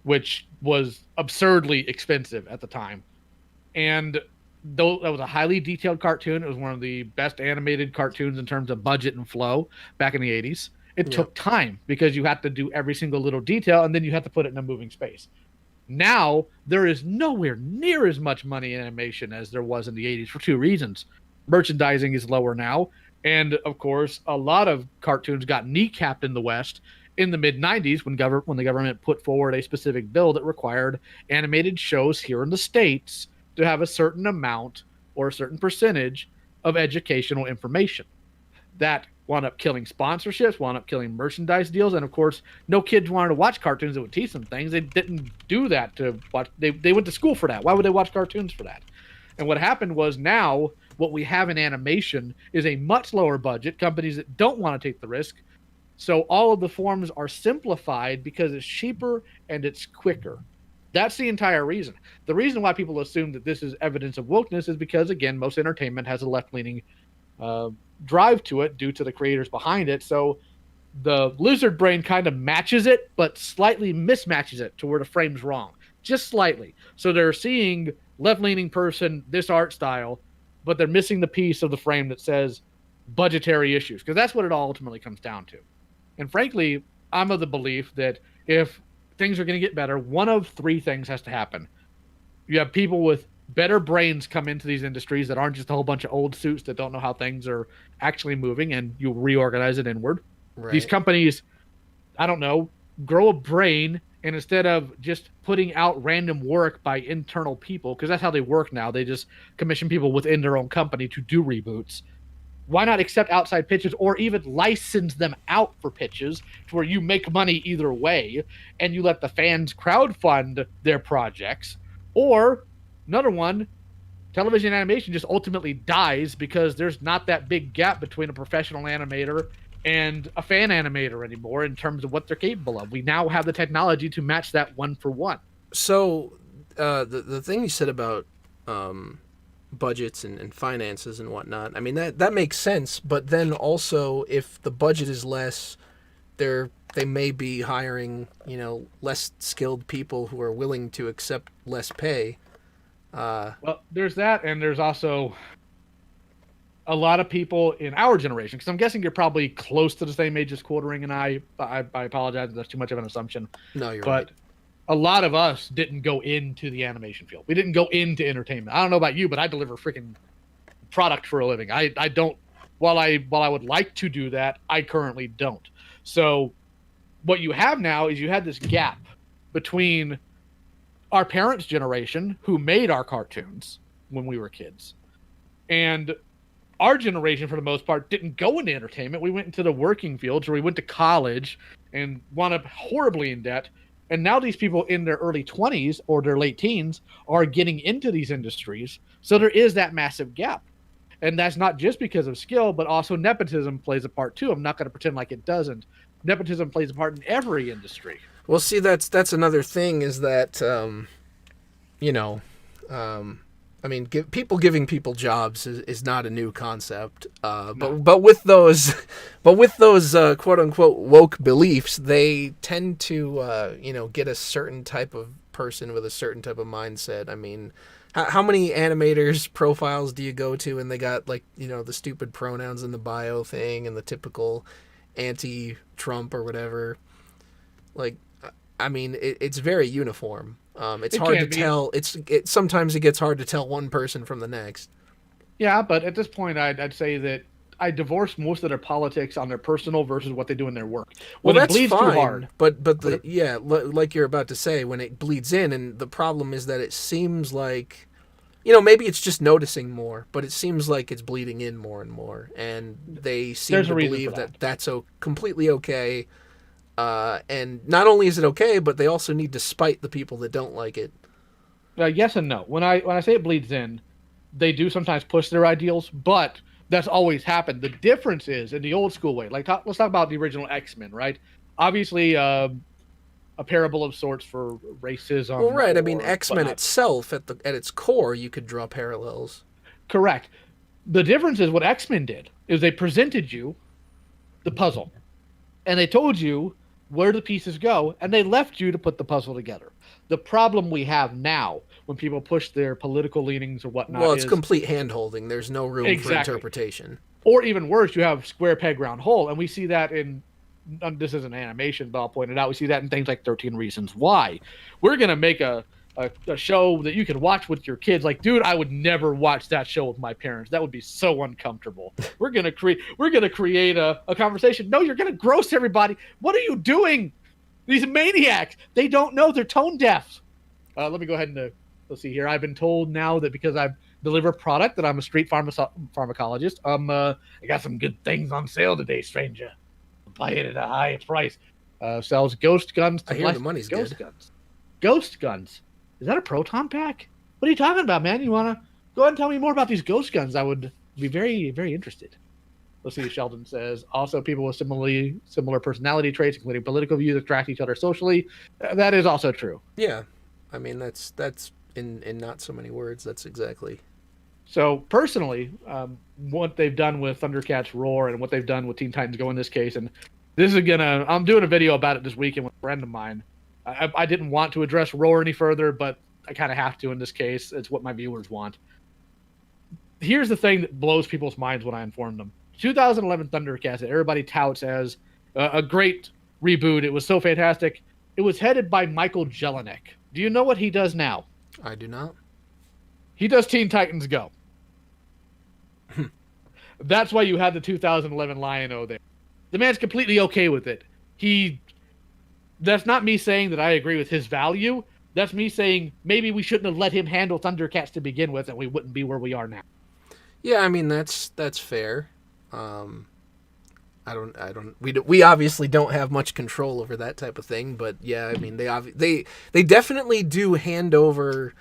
which was absurdly expensive at the time. And though that was a highly detailed cartoon, it was one of the best animated cartoons in terms of budget and flow back in the 80s. It took time because you had to do every single little detail, and then you had to put it in a moving space. Now, there is nowhere near as much money in animation as there was in the 80s for two reasons. Merchandising is lower now, and of course, a lot of cartoons got kneecapped in the West in the mid-90s when the government put forward a specific bill that required animated shows here in the States to have a certain amount or a certain percentage of educational information. That wound up killing sponsorships, wound up killing merchandise deals, and of course, no kids wanted to watch cartoons that would teach them things. They didn't do that to watch. They went to school for that. Why would they watch cartoons for that? And what happened was now what we have in animation is a much lower budget, companies that don't want to take the risk. So all of the forms are simplified because it's cheaper and it's quicker. That's the entire reason. The reason why people assume that this is evidence of wokeness is because, again, most entertainment has a left-leaning drive to it due to the creators behind it. So the lizard brain kind of matches it, but slightly mismatches it to where the frame's wrong. Just slightly. So they're seeing left-leaning person, this art style, but they're missing the piece of the frame that says budgetary issues, because that's what it all ultimately comes down to. And frankly, I'm of the belief that if things are going to get better, one of three things has to happen. You have people with better brains come into these industries that aren't just a whole bunch of old suits that don't know how things are actually moving, and you reorganize it inward. Right. These companies, I don't know, grow a brain, and instead of just putting out random work by internal people, because that's how they work now, they just commission people within their own company to do reboots. Why not accept outside pitches or even license them out for pitches to where you make money either way and you let the fans crowdfund their projects? Or another one, television animation just ultimately dies because there's not that big gap between a professional animator and a fan animator anymore in terms of what they're capable of. We now have the technology to match that one for one. So the thing you said about budgets and finances and whatnot, I mean, that makes sense. But then also, if the budget is less, they may be hiring, less skilled people who are willing to accept less pay. Well, there's that, and there's also a lot of people in our generation, because I'm guessing you're probably close to the same age as Quartering and I apologize if that's too much of an assumption. No, you're right. But a lot of us didn't go into the animation field. We didn't go into entertainment. I don't know about you, but I deliver freaking product for a living. I don't, while I would like to do that, I currently don't. So what you have now is you had this gap between our parents' generation, who made our cartoons when we were kids, and our generation, for the most part, didn't go into entertainment. We went into the working fields, or we went to college and wound up horribly in debt. And now these people in their early 20s or their late teens are getting into these industries. So there is that massive gap. And that's not just because of skill, but also nepotism plays a part too. I'm not going to pretend like it doesn't. Nepotism plays a part in every industry. Well, see, that's another thing is that, I mean, people giving people jobs is not a new concept. But with those quote unquote woke beliefs, they tend to get a certain type of person with a certain type of mindset. I mean, how many animators profiles do you go to and they got the stupid pronouns in the bio thing and the typical anti-Trump or whatever? Like, I mean, it's very uniform. It's It hard to can be. tell. Sometimes it gets hard to tell one person from the next. Yeah, but at this point, I'd say that I divorce most of their politics on their personal versus what they do in their work. Well, When it that's bleeds too hard, fine, but when it, like you're about to say, when it bleeds in, and the problem is that it seems like, you know, maybe it's just noticing more, but it seems like it's bleeding in more and more, and they seem there's a to reason for believe that. that that's completely okay. And not only is it okay, but they also need to spite the people that don't like it. Yes and no. When I say it bleeds in, they do sometimes push their ideals, but that's always happened. The difference is in the old school way. Like let's talk about the original X-Men, right? Obviously, a parable of sorts for racism. Well, right. I mean, Or X-Men whatnot. itself, at its core, you could draw parallels. Correct. The difference is what X-Men did is they presented you the puzzle, and they told you where the pieces go, and they left you to put the puzzle together. The problem we have now, when people push their political leanings or whatnot, Well, it's is complete hand-holding. There's no room for exactly, interpretation. or even worse, you have square peg round hole, and we see that in. This is an animation, but I'll point it out. We see that in things like 13 Reasons Why. We're gonna make a show that you can watch with your kids. Like, dude, I would never watch that show with my parents. That would be so uncomfortable. We're gonna create a conversation. No, you're gonna gross everybody. What are you doing? These maniacs. They don't know. They're tone deaf. Let me go ahead and let's see here. I've been told now that because I deliver product that I'm a street pharmacologist. I got some good things on sale today, stranger. Buy it at a high price. Sells ghost guns. I hear the money's ghost good. guns. Ghost guns. Is that a proton pack? What are you talking about, man? You want to go ahead and tell me more about these ghost guns? I would be very, very interested. Let's see. Sheldon says also people with similar personality traits, including political views, attract each other socially. That is also true. Yeah, I mean that's in not so many words. That's exactly. So personally, what they've done with Thundercats Roar and what they've done with Teen Titans Go in this case, and I'm doing a video about it this weekend with a friend of mine. I didn't want to address Roar any further, but I kind of have to in this case. It's what my viewers want. Here's the thing that blows people's minds when I inform them. 2011 Thundercats that everybody touts as a great reboot. It was so fantastic. It was headed by Michael Jelinek. Do you know what he does now? I do not. He does Teen Titans Go. That's why you had the 2011 Lion-O there. The man's completely okay with it. That's not me saying that I agree with his value. That's me saying maybe we shouldn't have let him handle Thundercats to begin with, and we wouldn't be where we are now. Yeah, I mean that's fair. We obviously don't have much control over that type of thing, but yeah, I mean they definitely do hand over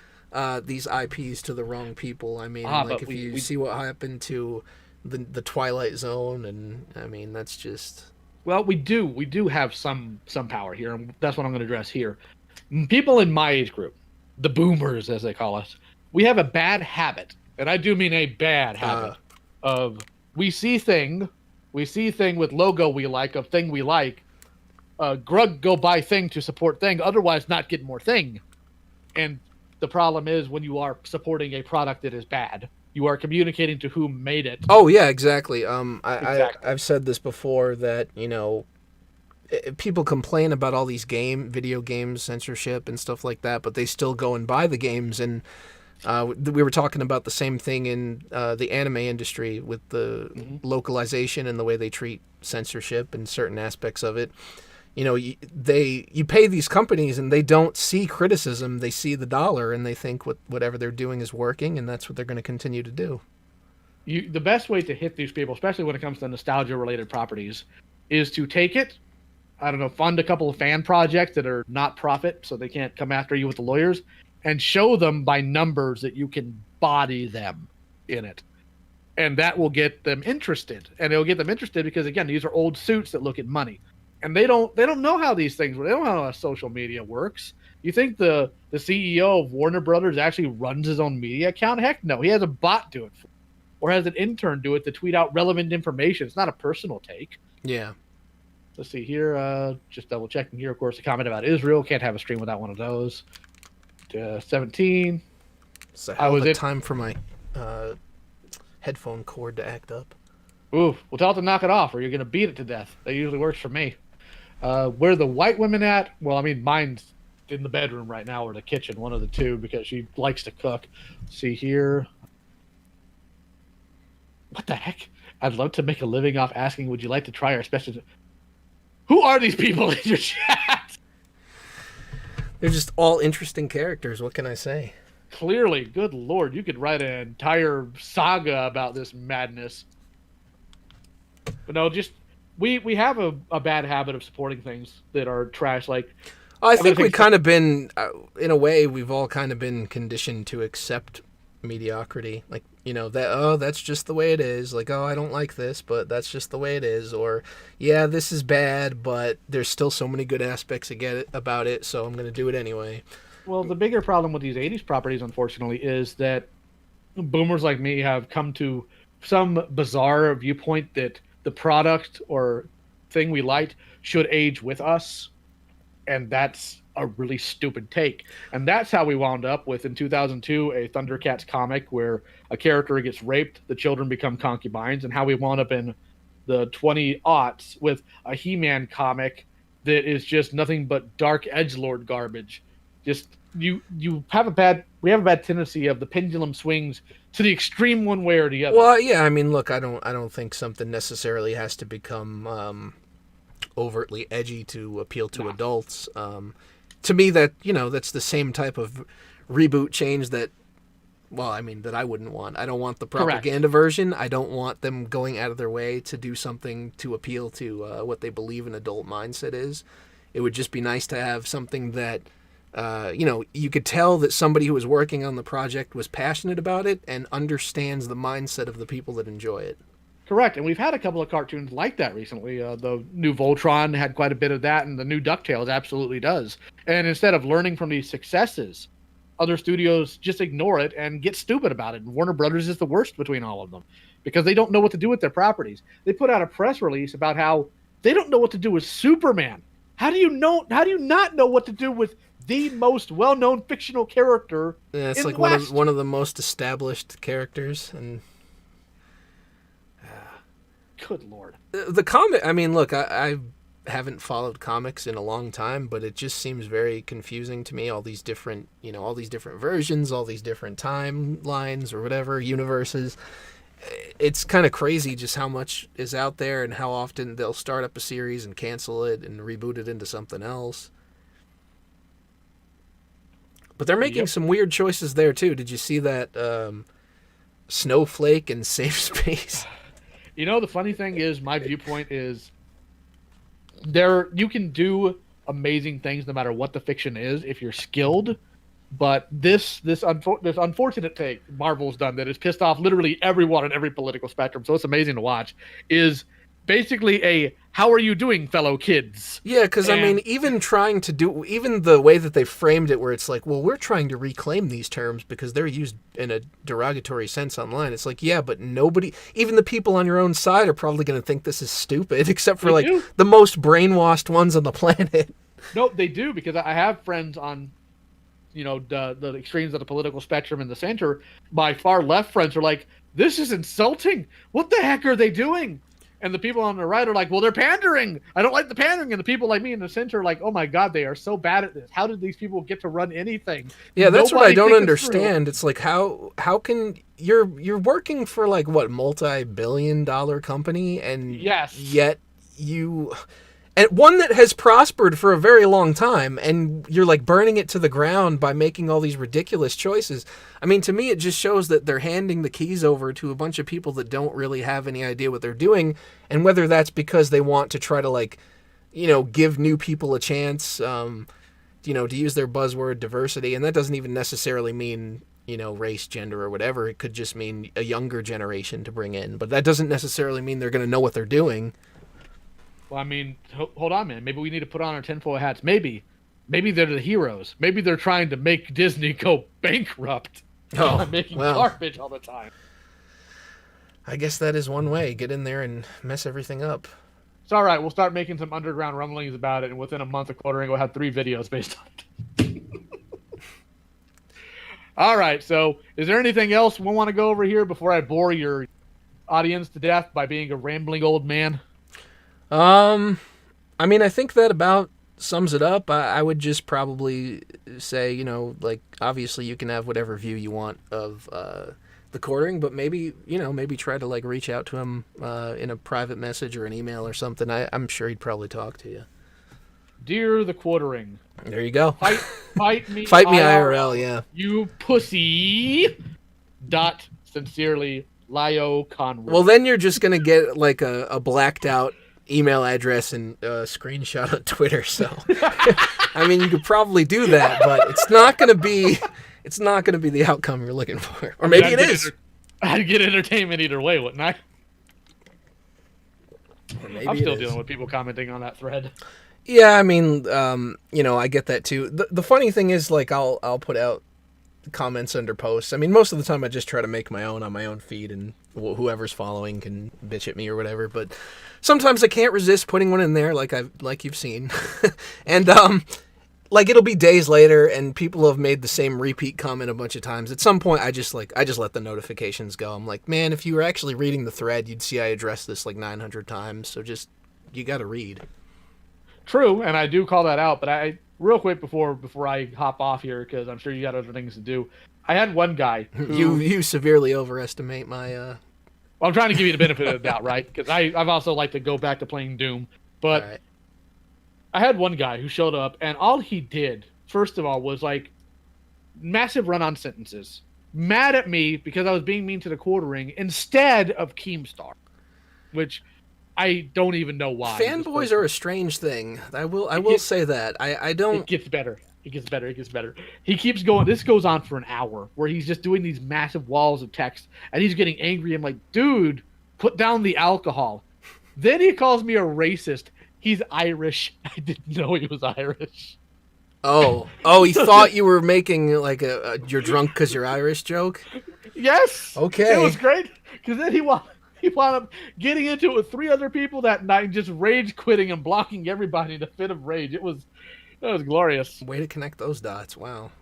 these IPs to the wrong people. I mean, like if you see what happened to the Twilight Zone, and I mean that's just. Well, we do have some power here, and that's what I'm going to address here. People in my age group, the boomers as they call us, we have a bad habit, and I do mean a bad habit of we see thing with logo we like of thing we like, grug go buy thing to support thing, otherwise not get more thing. And the problem is when you are supporting a product that is bad, you are communicating to who made it. Oh yeah, exactly. Exactly. I've said this before that people complain about all these video game censorship and stuff like that, but they still go and buy the games. And we were talking about the same thing in the anime industry with the localization and the way they treat censorship and certain aspects of it. You pay these companies and they don't see criticism. They see the dollar and they think whatever they're doing is working, and that's what they're going to continue to do. The best way to hit these people, especially when it comes to nostalgia-related properties, is to take it, I don't know, fund a couple of fan projects that are not profit, so they can't come after you with the lawyers, and show them by numbers that you can body them in it. And that will get them interested. And it'll get them interested because, again, these are old suits that look at money. And they don't know how these things work. They don't know how social media works. You think the CEO of Warner Brothers actually runs his own media account? Heck no. He has a bot do it for him, or has an intern do it to tweet out relevant information. It's not a personal take. Yeah. Let's see here. Just double checking here. Of course, a comment about Israel. Can't have a stream without one of those. 17. So I was time for my headphone cord to act up. Ooh, well, tell it to knock it off, or you're going to beat it to death. That usually works for me. Where the white women at? Well, I mean, mine's in the bedroom right now or the kitchen, one of the two, because she likes to cook. See here. What the heck? I'd love to make a living off asking, would you like to try our special? Who are these people in your chat? They're just all interesting characters. What can I say? Clearly, good lord, you could write an entire saga about this madness. But no, just we have a bad habit of supporting things that are trash. Like, I think we've kind of been, in a way, we've all kind of been conditioned to accept mediocrity. Like, you know, that, oh, that's just the way it is. Like, oh, I don't like this, but that's just the way it is. Or, yeah, this is bad, but there's still so many good aspects about it, so I'm going to do it anyway. Well, the bigger problem with these 80s properties, unfortunately, is that boomers like me have come to some bizarre viewpoint that the product or thing we liked should age with us. And that's a really stupid take. And that's how we wound up with, in 2002, a Thundercats comic where a character gets raped, the children become concubines, and how we wound up in the 20-aughts with a He-Man comic that is just nothing but dark edgelord garbage. Just we have a bad tendency of the pendulum swings to the extreme one way or the other. Well, yeah, I mean, look, I don't think something necessarily has to become overtly edgy to appeal to adults. To me, that, you know, that's the same type of reboot change that, well, I mean, that I wouldn't want. I don't want the propaganda version. I don't want them going out of their way to do something to appeal to what they believe an adult mindset is. It would just be nice to have something that, you know, you could tell that somebody who was working on the project was passionate about it and understands the mindset of the people that enjoy it. Correct, and we've had a couple of cartoons like that recently. The new Voltron had quite a bit of that, and the new DuckTales absolutely does. And instead of learning from these successes, other studios just ignore it and get stupid about it. And Warner Brothers is the worst between all of them because they don't know what to do with their properties. They put out a press release about how they don't know what to do with Superman. How do you not know what to do with the most well-known fictional character? Yeah, it's like one of the most established characters, and good lord. The comic, I mean, look, I haven't followed comics in a long time, but it just seems very confusing to me. All these different versions, all these different timelines or whatever, universes. It's kind of crazy just how much is out there and how often they'll start up a series and cancel it and reboot it into something else. But they're making some weird choices there, too. Did you see that Snowflake and Safe Space? You know, the funny thing is, my viewpoint is you can do amazing things no matter what the fiction is if you're skilled. But this unfortunate take Marvel's done that has pissed off literally everyone on every political spectrum, so it's amazing to watch, is basically a "how are you doing, fellow kids?" Yeah, because I mean, even the way that they framed it, where it's like, well, we're trying to reclaim these terms because they're used in a derogatory sense online. It's like, yeah, but nobody, even the people on your own side, are probably going to think this is stupid, except for the most brainwashed ones on the planet. No, they do, because I have friends on, you know, the extremes of the political spectrum in the center. My far left friends are like, "This is insulting. What the heck are they doing?" And the people on the right are like, "Well, they're pandering. I don't like the pandering." And the people like me in the center are like, "Oh my God, they are so bad at this. How did these people get to run anything?" Yeah, that's what I don't understand. It's like, how can you're working for like what, multi-billion-dollar company, and yet you, and one that has prospered for a very long time, and you're like burning it to the ground by making all these ridiculous choices. I mean, to me, it just shows that they're handing the keys over to a bunch of people that don't really have any idea what they're doing, and whether that's because they want to try to, like, you know, give new people a chance, you know, to use their buzzword diversity, and that doesn't even necessarily mean, you know, race, gender, or whatever. It could just mean a younger generation to bring in, but that doesn't necessarily mean they're going to know what they're doing. Well, I mean, hold on, man. Maybe we need to put on our tinfoil hats. Maybe they're the heroes. Maybe they're trying to make Disney go bankrupt by making garbage all the time. I guess that is one way. Get in there and mess everything up. It's all right. We'll start making some underground rumblings about it, and within a month of Quartering, we'll have 3 videos based on it. All right. So, is there anything else we want to go over here before I bore your audience to death by being a rambling old man? I I mean, I think that about sums it up. I would just probably say, like, obviously you can have whatever view you want of the quartering, but maybe, maybe try to, like, reach out to him in a private message or an email or something. I'm sure he'd probably talk to you. Dear the quartering. There you go. Fight me Fight me IRL, yeah. You pussy. Sincerely, Lio Conroy. Well, then you're just going to get, like, a blacked out email address and screenshot on Twitter, so I mean, you could probably do that, but it's not going to be the outcome you're looking for. Or maybe it is. I'd get entertainment either way, wouldn't I? I'm still dealing with people commenting on that thread. Yeah, I mean, I get that too. The funny thing is, like, I'll put out comments under posts. I mean, most of the time I just try to make my own on my own feed, and whoever's following can bitch at me or whatever. But sometimes I can't resist putting one in there, like you've seen, and like it'll be days later, and people have made the same repeat comment a bunch of times. At some point, I just let the notifications go. I'm like, man, if you were actually reading the thread, you'd see I addressed this like 900 times. So you got to read. True, and I do call that out, but I real quick before I hop off here, because I'm sure you got other things to do. I had one guy who... You severely overestimate my... Well, I'm trying to give you the benefit of the doubt, right? Because I've also like to go back to playing Doom. But right. I had one guy who showed up, and all he did, first of all, was like massive run-on sentences. Mad at me because I was being mean to the quartering instead of Keemstar, which... I don't even know why. Fanboys are a strange thing. I will say that. I don't... It gets better. It gets better. He keeps going. This goes on for an hour where he's just doing these massive walls of text, and he's getting angry. I'm like, dude, put down the alcohol. Then he calls me a racist. He's Irish. I didn't know he was Irish. Oh, he thought you were making like a you're drunk because you're Irish joke? Yes. Okay. It was great because then he wound up getting into it with 3 other people that night and just rage quitting and blocking everybody in a fit of rage. It was glorious. Way to connect those dots. Wow.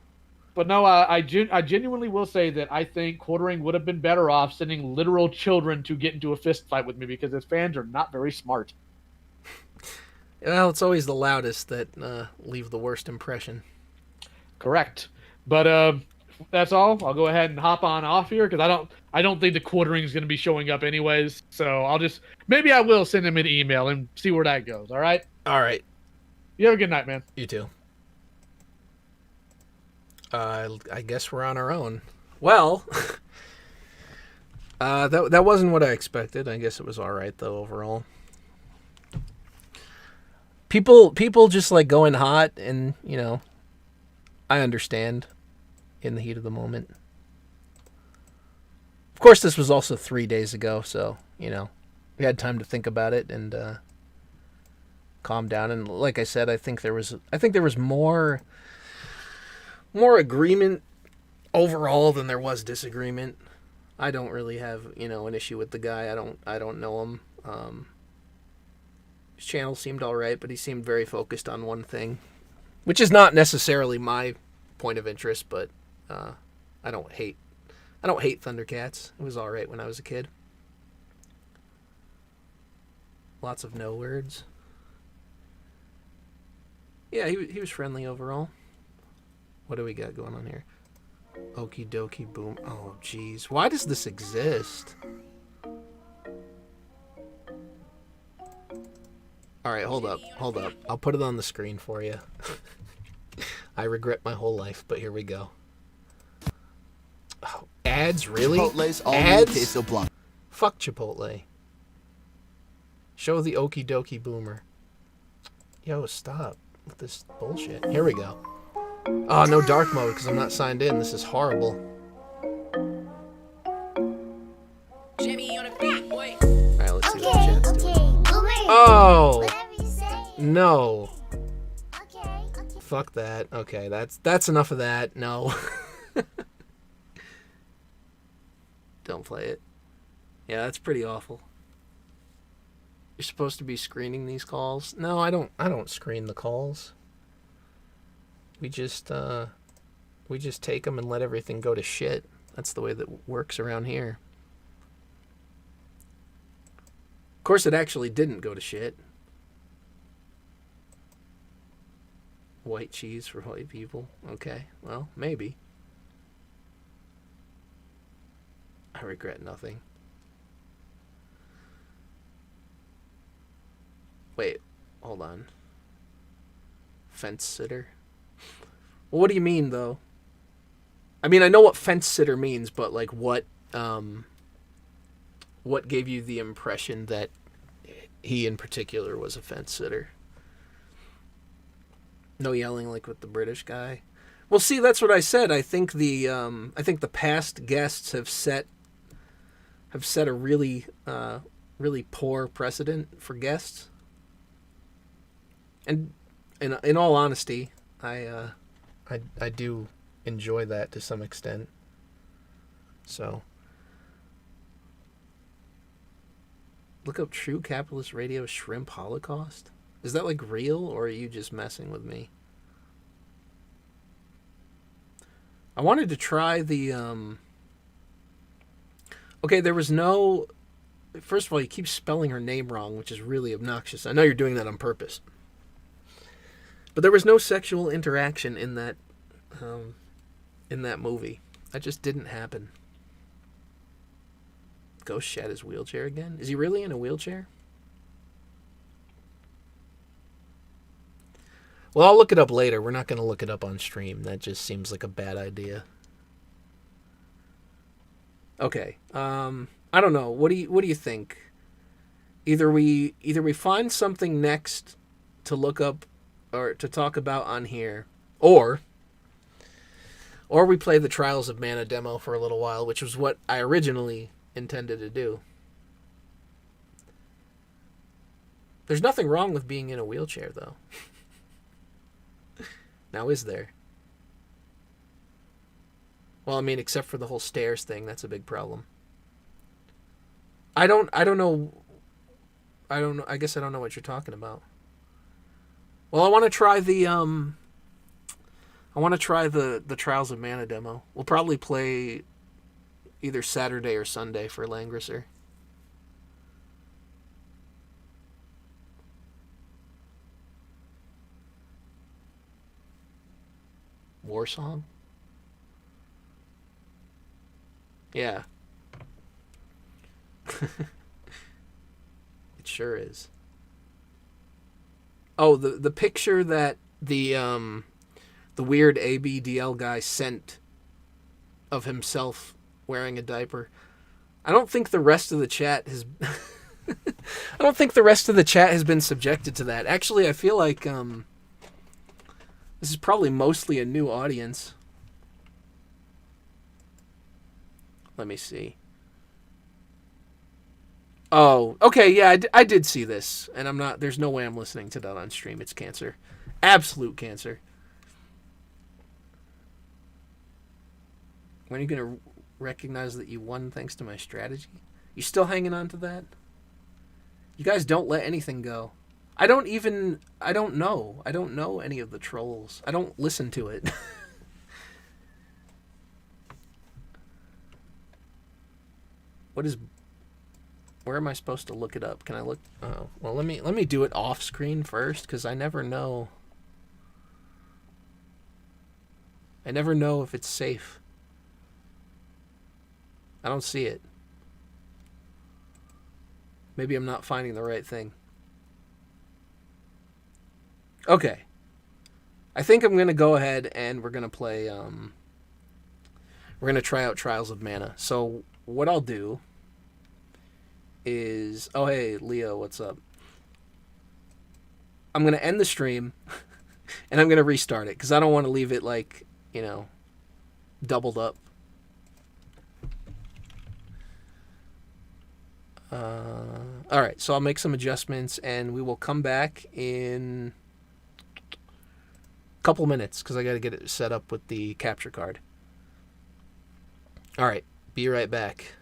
But no, I genuinely will say that I think quartering would have been better off sending literal children to get into a fist fight with me because his fans are not very smart. Well, it's always the loudest that leave the worst impression. Correct. But that's all. I'll go ahead and hop on off here because I don't think the quartering is going to be showing up anyways. So maybe I will send him an email and see where that goes. All right. All right. You have a good night, man. You too. I guess we're on our own. Well, that wasn't what I expected. I guess it was all right though overall. People just like going hot, and I understand. In the heat of the moment. Of course, this was also 3 days ago, so, we had time to think about it and calm down. And like I said, I think there was more agreement overall than there was disagreement. I don't really have, an issue with the guy. I don't know him. His channel seemed all right, but he seemed very focused on one thing, which is not necessarily my point of interest, but I don't hate Thundercats. It was all right when I was a kid. Lots of no words. Yeah, he was friendly overall. What do we got going on here? Okie dokie boom. Oh, jeez. Why does this exist? All right, hold up. I'll put it on the screen for you. I regret my whole life, but here we go. Oh, ads, really? Chipotle's all ads? Queso Blanco. Fuck Chipotle. Show the okie dokie boomer. Yo, stop with this bullshit. Here we go. Oh, no dark mode because I'm not signed in. This is horrible. Alright, let's see what chat's doing. Oh! No. Fuck that. Okay, that's enough of that. No. Don't play it. Yeah, that's pretty awful. You're supposed to be screening these calls. No, I don't screen the calls. We just take them and let everything go to shit. That's the way that works around here. Of course, it actually didn't go to shit. White cheese for white people. Okay, well, maybe. I regret nothing. Wait, hold on. Fence sitter? Well, what do you mean, though? I mean, I know what fence sitter means, but, like, what gave you the impression that he in particular was a fence sitter? No yelling like with the British guy. Well, see, that's what I said. I think the past guests have set a really really poor precedent for guests. And in all honesty, I do enjoy that to some extent. So look up True Capitalist Radio Shrimp Holocaust. Is that like real, or are you just messing with me? I wanted to try the Okay, there was no. First of all, you keep spelling her name wrong, which is really obnoxious. I know you're doing that on purpose. But there was no sexual interaction in that movie. That just didn't happen. Ghost shat his wheelchair again? Is he really in a wheelchair? Well, I'll look it up later. We're not going to look it up on stream. That just seems like a bad idea. Okay. I don't know. What do you think? Either we find something next to look up or to talk about on here, or we play the Trials of Mana demo for a little while, which was what I originally intended to do. There's nothing wrong with being in a wheelchair, though. Now, is there? Well, I mean, except for the whole stairs thing, that's a big problem. I don't know. I guess I don't know what you're talking about. Well, I want to try the Trials of Mana demo. We'll probably play either Saturday or Sunday for Langrisser. War song? Yeah. It sure is. Oh, the picture that the weird ABDL guy sent of himself wearing a diaper. I don't think the rest of the chat has been subjected to that. Actually, I feel like this is probably mostly a new audience. Let me see. Oh, okay, yeah, I did see this, and there's no way I'm listening to that on stream. It's cancer. Absolute cancer. When are you going to recognize that you won thanks to my strategy? You still hanging on to that? You guys don't let anything go. I don't know. I don't know any of the trolls. I don't listen to it. Where am I supposed to look it up? Can I look? Oh, well, let me do it off screen first, because I never know. I never know if it's safe. I don't see it. Maybe I'm not finding the right thing. Okay. I think I'm going to go ahead and we're going to play, we're going to try out Trials of Mana. So what I'll do is, oh, hey, Leo, what's up? I'm going to end the stream and I'm going to restart it because I don't want to leave it like, doubled up. All right, so I'll make some adjustments and we will come back in a couple minutes because I got to get it set up with the capture card. All right, be right back.